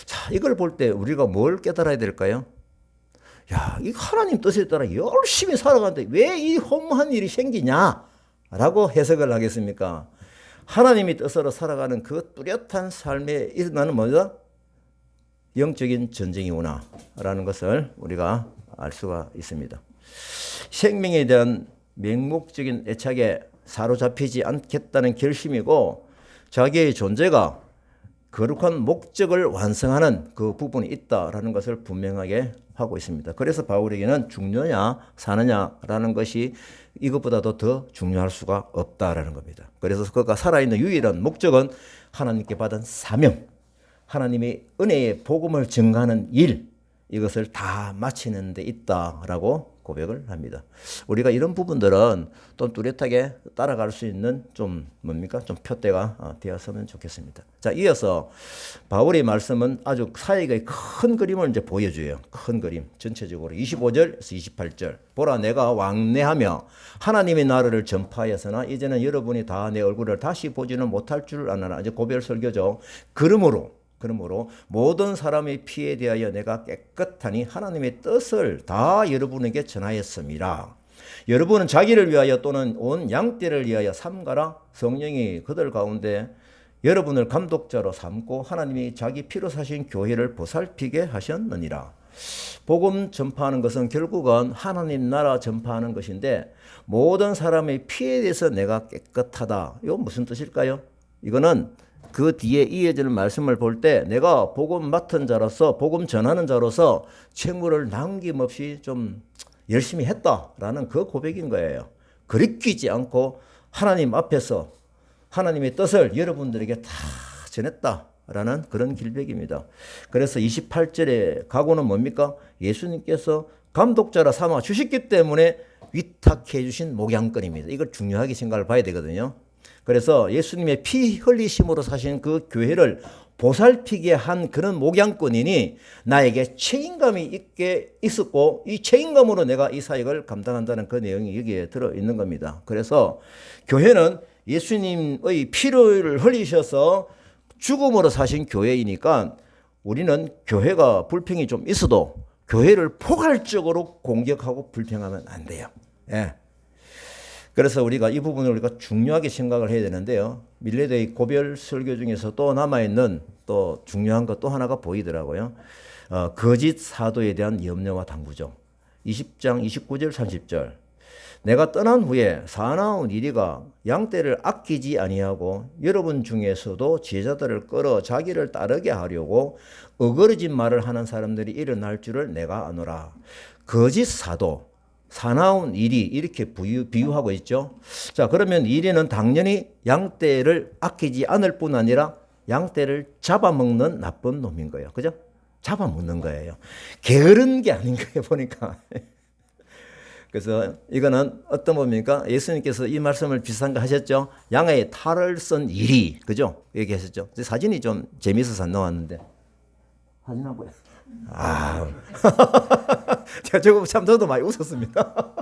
자, 이걸 볼 때 우리가 뭘 깨달아야 될까요? 야, 이 하나님 뜻에 따라 열심히 살아가는데 왜 이 허무한 일이 생기냐라고 해석을 하겠습니까? 하나님이 뜻으로 살아가는 그 뚜렷한 삶에 일어나는 뭐다? 영적인 전쟁이구나라는 것을 우리가 알 수가 있습니다. 생명에 대한 맹목적인 애착에 사로잡히지 않겠다는 결심이고 자기의 존재가 거룩한 목적을 완성하는 그 부분이 있다라는 것을 분명하게 하고 있습니다. 그래서 바울에게는 죽느냐 사느냐라는 것이 이것보다도 더 중요할 수가 없다라는 겁니다. 그래서 그가 살아있는 유일한 목적은 하나님께 받은 사명, 하나님의 은혜의 복음을 증가하는 일, 이것을 다 마치는 데 있다라고 고백을 합니다. 우리가 이런 부분들은 또 뚜렷하게 따라갈 수 있는 좀 표대가 되었으면 좋겠습니다. 자, 이어서 바울의 말씀은 아주 사역의 큰 그림을 이제 보여줘요. 큰 그림 전체적으로 25절에서 28절. 보라, 내가 왕래하며 하나님의 나라를 전파하였으나 이제는 여러분이 다 내 얼굴을 다시 보지는 못할 줄 아느라. 이제 고별 설교죠. 그러므로 모든 사람의 피에 대하여 내가 깨끗하니 하나님의 뜻을 다 여러분에게 전하였습니다. 여러분은 자기를 위하여 또는 온 양떼를 위하여 삼가라. 성령이 그들 가운데 여러분을 감독자로 삼고 하나님이 자기 피로 사신 교회를 보살피게 하셨느니라. 복음 전파하는 것은 결국은 하나님 나라 전파하는 것인데 모든 사람의 피에 대해서 내가 깨끗하다. 이건 무슨 뜻일까요? 이거는 그 뒤에 이어지는 말씀을 볼 때 내가 복음 맡은 자로서 복음 전하는 자로서 채무를 남김없이 좀 열심히 했다라는 그 고백인 거예요. 거리끼지 않고 하나님 앞에서 하나님의 뜻을 여러분들에게 다 전했다라는 그런 길백입니다. 그래서 28절에 각오는 뭡니까? 예수님께서 감독자라 삼아 주셨기 때문에 위탁해 주신 목양권입니다. 이걸 중요하게 생각을 봐야 되거든요. 그래서 예수님의 피 흘리심으로 사신 그 교회를 보살피게 한 그런 목양권이니 나에게 책임감이 있게 있었고 이 책임감으로 내가 이 사역을 감당한다는 그 내용이 여기에 들어있는 겁니다. 그래서 교회는 예수님의 피를 흘리셔서 죽음으로 사신 교회이니까 우리는 교회가 불평이 좀 있어도 교회를 포괄적으로 공격하고 불평하면 안 돼요. 예. 그래서 우리가 이 부분을 우리가 중요하게 생각을 해야 되는데요. 밀레드의 고별 설교 중에서 또 남아있는 또 중요한 것 또 하나가 보이더라고요. 거짓 사도에 대한 염려와 당부죠. 20장 29절 30절. 내가 떠난 후에 사나운 이리가 양떼를 아끼지 아니하고 여러분 중에서도 제자들을 끌어 자기를 따르게 하려고 어그러진 말을 하는 사람들이 일어날 줄을 내가 아노라. 거짓 사도, 사나운 이리 이렇게 비유하고 있죠. 자, 그러면 이리는 당연히 양떼를 아끼지 않을 뿐 아니라 양떼를 잡아먹는 나쁜 놈인 거예요. 그죠? 잡아먹는 거예요. 게으른 게 아닌 거예요, 보니까. 그래서 이거는 어떤 법입니까? 예수님께서 이 말씀을 비슷한 거 하셨죠? 양의 탈을 쓴 이리, 그죠? 얘기하셨죠? 사진이 좀 재미있어서 안 나왔는데. 사진 한 번. 아, 제가 저거 참 저도 많이 웃었습니다.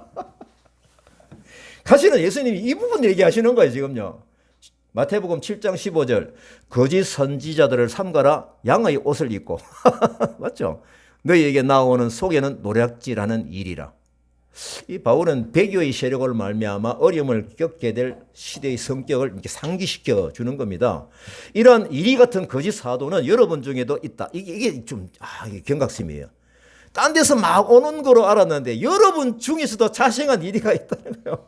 사실은 예수님이 이 부분 얘기하시는 거예요, 지금요. 마태복음 7장 15절. 거짓 선지자들을 삼가라 양의 옷을 입고. 맞죠? 너희에게 나오는 속에는 노략질하는 일이라. 이 바울은 배교의 세력을 말미암아 어려움을 겪게 될 시대의 성격을 이렇게 상기시켜 주는 겁니다. 이러한 이리 같은 거짓 사도는 여러분 중에도 있다. 이게 좀 이게 경각심이에요. 딴 데서 막 오는 거로 알았는데 여러분 중에서도 자생한 이리가 있다는 거예요.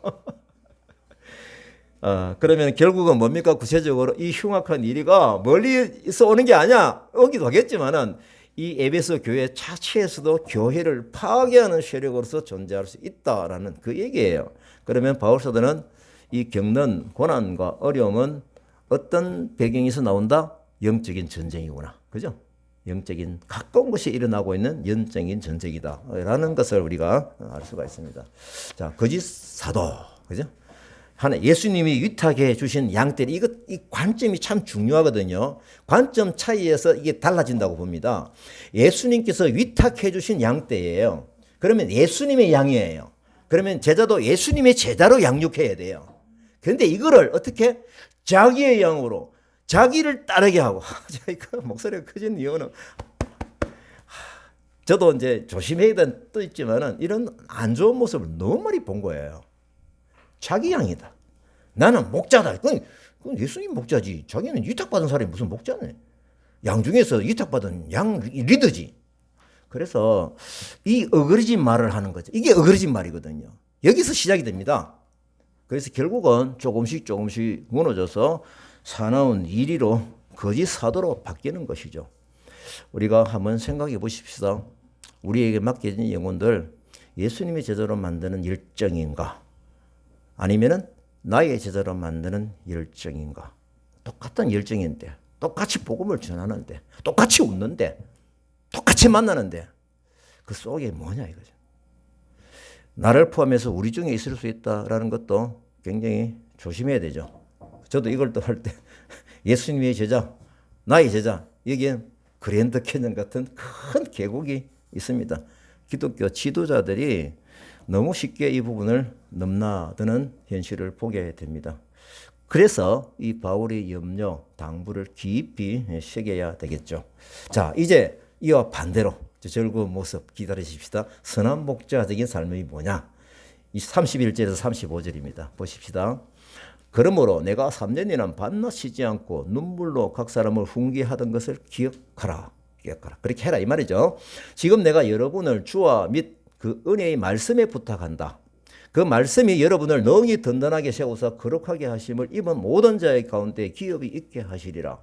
그러면 결국은 뭡니까? 구체적으로 이 흉악한 이리가 멀리서 오는 게 아니야. 오기도 하겠지만은 이 에베소 교회 자체에서도 교회를 파괴하는 세력으로서 존재할 수 있다라는 그 얘기예요. 그러면 바울 사도는 이 겪는 고난과 어려움은 어떤 배경에서 나온다? 영적인 전쟁이구나. 그죠? 영적인 가까운 것이 일어나고 있는 영적인 전쟁이다. 라는 것을 우리가 알 수가 있습니다. 자, 거짓 사도. 그죠? 하나 예수님이 위탁해 주신 양떼리 이 관점이 참 중요하거든요. 관점 차이에서 이게 달라진다고 봅니다. 예수님께서 위탁해 주신 양떼예요. 그러면 예수님의 양이에요. 그러면 제자도 예수님의 제자로 양육해야 돼요. 그런데 이거를 어떻게 자기의 양으로 자기를 따르게 하고 제가 목소리가 커진 이유는 저도 이제 조심해야 되는 뜻 있지만은 이런 안 좋은 모습을 너무 많이 본 거예요. 자기 양이다. 나는 목자다. 그건 예수님 목자지. 자기는 위탁받은 사람이 무슨 목자네. 양 중에서 위탁받은 양 리더지. 그래서 이 어그러진 말을 하는 거죠. 이게 어그러진 말이거든요. 여기서 시작이 됩니다. 그래서 결국은 조금씩 무너져서 사나운 이리로 거짓 사도로 바뀌는 것이죠. 우리가 한번 생각해 보십시다. 우리에게 맡겨진 영혼들 예수님의 제자로 만드는 열정인가? 아니면은 나의 제자로 만드는 열정인가? 똑같은 열정인데, 똑같이 복음을 전하는데, 똑같이 웃는데, 똑같이 만나는데 그 속에 뭐냐 이거죠. 나를 포함해서 우리 중에 있을 수 있다라는 것도 굉장히 조심해야 되죠. 저도 이걸 또 할 때 예수님의 제자, 나의 제자, 여기에 그랜드 캐년 같은 큰 계곡이 있습니다. 기독교 지도자들이 너무 쉽게 이 부분을 넘나드는 현실을 보게 됩니다. 그래서 이 바울의 염려, 당부를 깊이 새겨야 되겠죠. 자, 이제 이와 반대로 즐거운 모습 기다리십시다. 선한 목자적인 삶이 뭐냐? 31절에서 35절입니다. 보십시다. 그러므로 내가 3년이나 밤낮 쉬지 않고 눈물로 각 사람을 훈계하던 것을 기억하라. 그렇게 해라 이 말이죠. 지금 내가 여러분을 주와 및 그 은혜의 말씀에 부탁한다. 그 말씀이 여러분을 능히 든든하게 세워서 거룩하게 하심을 입은 모든 자의 가운데 기업이 있게 하시리라.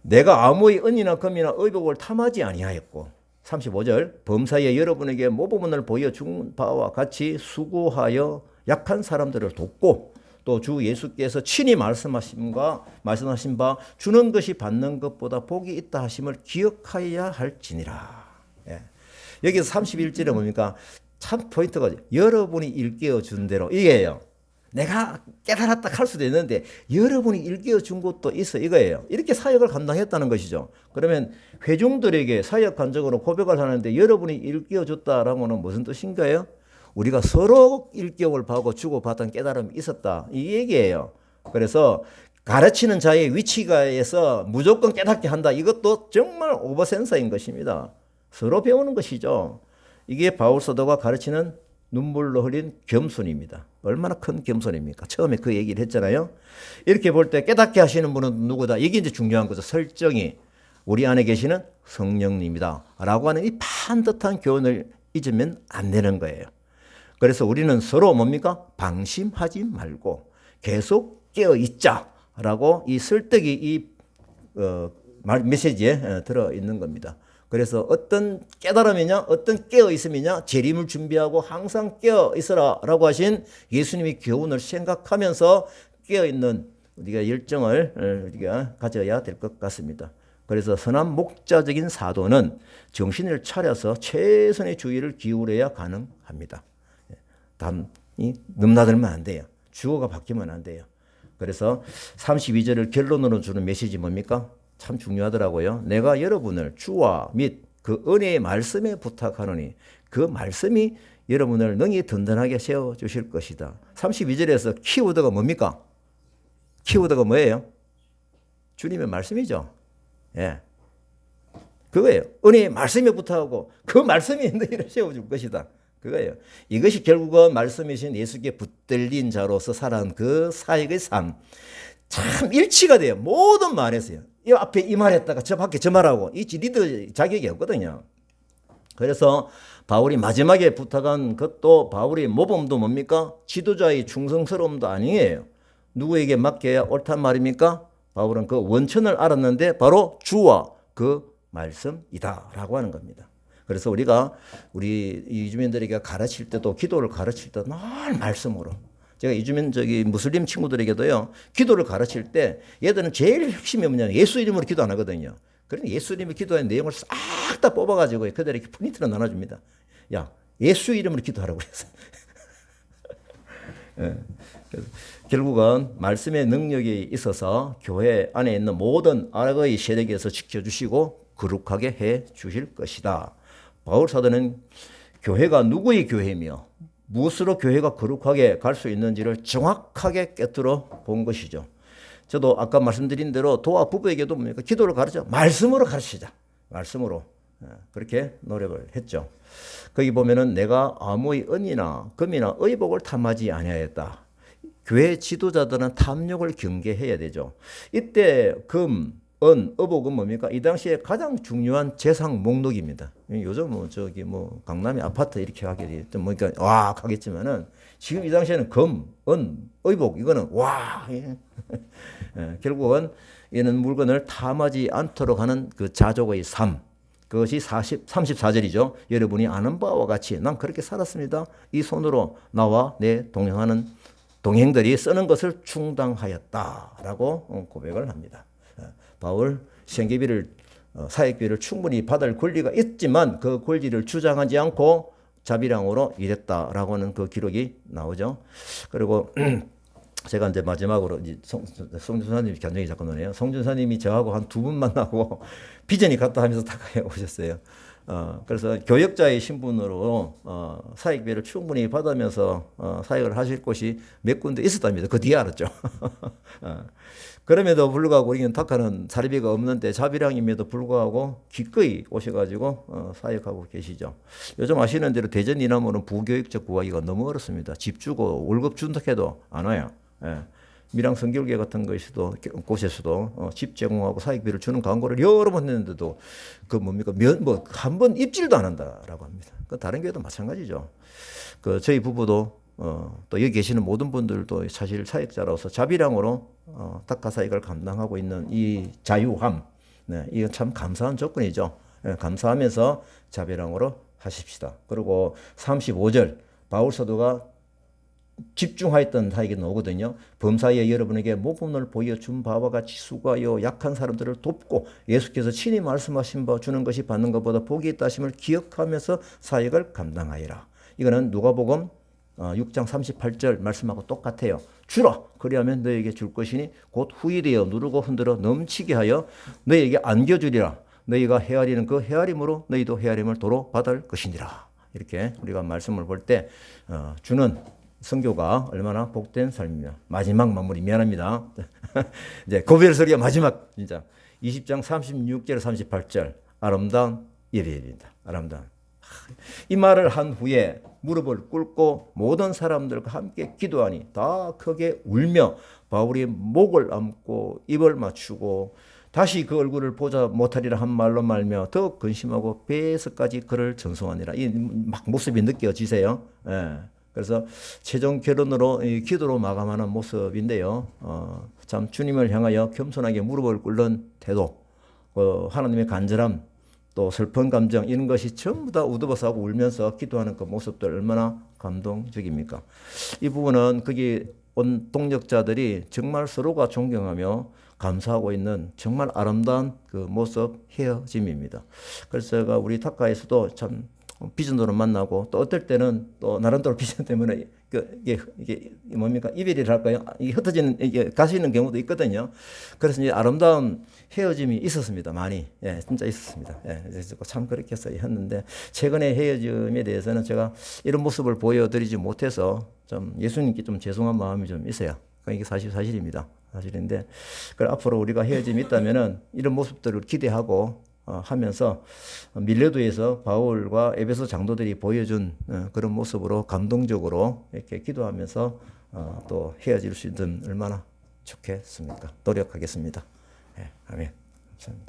내가 아무의 은이나 금이나 의복을 탐하지 아니하였고 35절 범사에 여러분에게 모범을 보여준 바와 같이 수고하여 약한 사람들을 돕고 또 주 예수께서 친히 말씀하신 바 주는 것이 받는 것보다 복이 있다 하심을 기억하여야 할지니라. 예. 여기서 31절에 뭡니까? 참 포인트가 여러분이 일깨워 준 대로 이게요. 내가 깨달았다 할 수도 있는데 여러분이 일깨워 준 것도 있어 이거예요. 이렇게 사역을 감당했다는 것이죠. 그러면 회중들에게 사역 간증으로 고백을 하는데 여러분이 일깨워 줬다라고는 무슨 뜻인가요? 우리가 서로 일깨움을 받고 주고받은 깨달음이 있었다 이 얘기예요. 그래서 가르치는 자의 위치가에서 무조건 깨닫게 한다. 이것도 정말 오버센서인 것입니다. 서로 배우는 것이죠. 이게 바울 사도가 가르치는 눈물로 흘린 겸손입니다. 얼마나 큰 겸손입니까? 처음에 그 얘기를 했잖아요. 이렇게 볼 때 깨닫게 하시는 분은 누구다? 이게 이제 중요한 거죠. 설정이 우리 안에 계시는 성령님이다 라고 하는 이 반듯한 교훈을 잊으면 안 되는 거예요. 그래서 우리는 서로 뭡니까? 방심하지 말고 계속 깨어 있자라고 이 설득이 이 메시지에 들어있는 겁니다. 그래서 어떤 깨달음이냐 어떤 깨어 있음이냐 재림을 준비하고 항상 깨어 있어라 라고 하신 예수님의 교훈을 생각하면서 깨어 있는 우리가 열정을 우리가 가져야 될 것 같습니다. 그래서 선한 목자적인 사도는 정신을 차려서 최선의 주의를 기울여야 가능합니다. 담이 넘나들면 안 돼요. 주어가 바뀌면 안 돼요. 그래서 32절을 결론으로 주는 메시지 뭡니까? 참 중요하더라고요. 내가 여러분을 주와 및 그 은혜의 말씀에 부탁하노니 그 말씀이 여러분을 능히 든든하게 세워주실 것이다. 32절에서 키워드가 뭡니까? 키워드가 뭐예요? 주님의 말씀이죠. 예. 그거예요. 은혜의 말씀에 부탁하고 그 말씀이 너희를 세워줄 것이다. 그거예요. 이것이 결국은 말씀이신 예수께 붙들린 자로서 살아온 그 사역의 삶. 참 일치가 돼요. 모든 말에서요. 이 앞에 이 말했다가 저 밖에 저 말하고 이 리더 자격이 없거든요. 그래서 바울이 마지막에 부탁한 것도 바울의 모범도 뭡니까? 지도자의 충성스러움도 아니에요. 누구에게 맡겨야 옳단 말입니까? 바울은 그 원천을 알았는데 바로 주와 그 말씀이다 라고 하는 겁니다. 그래서 우리가 우리 이주민들에게 가르칠 때도 기도를 가르칠 때 늘 말씀으로 제가 이주민 무슬림 친구들에게도요 기도를 가르칠 때 얘들은 제일 핵심이 뭐냐면 예수 이름으로 기도 안 하거든요. 그러니 예수 이름으로 기도하는 내용을 싹 다 뽑아가지고 그들에게 프린트로 나눠줍니다. 야 예수 이름으로 기도하라고 그래서 예. 결국은 말씀의 능력이 있어서 교회 안에 있는 모든 악의 세력에서 지켜주시고 거룩하게 해 주실 것이다. 바울 사도는 교회가 누구의 교회며 무엇으로 교회가 거룩하게 갈 수 있는지를 정확하게 꿰뚫어 본 것이죠. 저도 아까 말씀드린 대로 도와 부부에게도 뭡니까? 기도를 가르쳐 말씀으로 가르치자. 말씀으로 그렇게 노력을 했죠. 거기 보면은 내가 아무의 은이나 금이나 의복을 탐하지 아니하였다. 교회 지도자들은 탐욕을 경계해야 되죠. 이때 금, 은, 의복은 뭡니까? 이 당시에 가장 중요한 재산 목록입니다. 요즘 강남에 아파트 이렇게 하게 되면 뭐니까 와 하겠지만은 지금 이 당시에는 금, 은, 의복 이거는 와 결국은 이는 물건을 탐하지 않도록 하는 그 자족의 삶. 그것이 34절이죠. 여러분이 아는 바와 같이 난 그렇게 살았습니다. 이 손으로 나와 내 동행들이 쓰는 것을 충당하였다라고 고백을 합니다. 바울 생계비를 사역비를 충분히 받을 권리가 있지만 그 권리를 주장하지 않고 자비량으로 일했다라고 하는 그 기록이 나오죠. 그리고 제가 이제 마지막으로 송준사님이 견적이 자꾸 나네요. 송준사님이 저하고 한 2분 만나고 비전이 같다 하면서 다가에 오셨어요. 그래서 교역자의 신분으로 사역비를 충분히 받으면서 사역을 하실 곳이 몇 군데 있었답니다. 그 뒤에 알았죠. 그럼에도 불구하고 우리는 탁하는 사리비가 없는데 자비량임에도 불구하고 기꺼이 오셔가지고 사역하고 계시죠. 요즘 아시는 대로 대전 이남으로는 부교육적 구하기가 너무 어렵습니다. 집 주고 월급 준다 해도 안 와요. 예. 미랑 성결교 같은 곳에서도 집 제공하고 사역비를 주는 광고를 여러 번 했는데도 그 뭡니까 한 번 입질도 안 한다라고 합니다. 그 다른 교회도 마찬가지죠. 그 저희 부부도 또 여기 계시는 모든 분들도 사실 사역자로서 자비량으로 탁가 사역을 감당하고 있는 이 자유함, 네, 이건 참 감사한 조건이죠. 네, 감사하면서 자비량으로 하십시다. 그리고 35절 바울 사도가 집중하였던 사역이 나오거든요. 범사에 여러분에게 모범을 보여준 바와 같이 수고하여 약한 사람들을 돕고 예수께서 친히 말씀하신 바 주는 것이 받는 것보다 복이 있다 하심을 기억하면서 사역을 감당하여라. 이거는 누가복음 6장 38절 말씀하고 똑같아요. 주라 그리하면 너에게 줄 것이니 곧 후일이여 누르고 흔들어 넘치게 하여 너에게 안겨주리라. 너희가 헤아리는 그 헤아림으로 너희도 헤아림을 도로 받을 것이니라. 이렇게 우리가 말씀을 볼 때 주는 선교가 얼마나 복된 삶이며 마지막 마무리 미안합니다. 이제 고별 소리가 마지막 진짜 20장 36절 38절 아름다운 예배입니다. 아름다운. 이 말을 한 후에 무릎을 꿇고 모든 사람들과 함께 기도하니 다 크게 울며 바울이 목을 안고 입을 맞추고 다시 그 얼굴을 보자 못하리라 한 말로 말며 더 근심하고 배에서까지 그를 전송하니라. 이 막 모습이 느껴지세요? 예. 그래서 최종 결론으로 기도로 마감하는 모습인데요. 참 주님을 향하여 겸손하게 무릎을 꿇는 태도, 하나님의 간절함, 또 슬픈 감정 이런 것이 전부 다 우드버스하고 울면서 기도하는 그 모습들 얼마나 감동적입니까? 이 부분은 거기 온 동역자들이 정말 서로가 존경하며 감사하고 있는 정말 아름다운 그 모습 헤어짐입니다. 그래서 제가 우리 타카에서도 참 비전도로 만나고 또 어떨 때는 또 나름대로 비전 때문에 이게 뭡니까 이별이랄까요? 이게 흩어지는 이게 가시는 경우도 있거든요. 그래서 이제 아름다운 헤어짐이 있었습니다. 많이 진짜 있었습니다. 그래서 참 그렇게 해서 했는데 최근에 헤어짐에 대해서는 제가 이런 모습을 보여드리지 못해서 좀 예수님께 좀 죄송한 마음이 좀 있어요. 이게 사실입니다. 사실인데 앞으로 우리가 헤어짐이 있다면은 이런 모습들을 기대하고 하면서 밀레도에서 바울과 에베소 장로들이 보여준 그런 모습으로 감동적으로 이렇게 기도하면서 또 헤어질 수 있는 얼마나 좋겠습니까? 노력하겠습니다. 아멘. 감사합니다.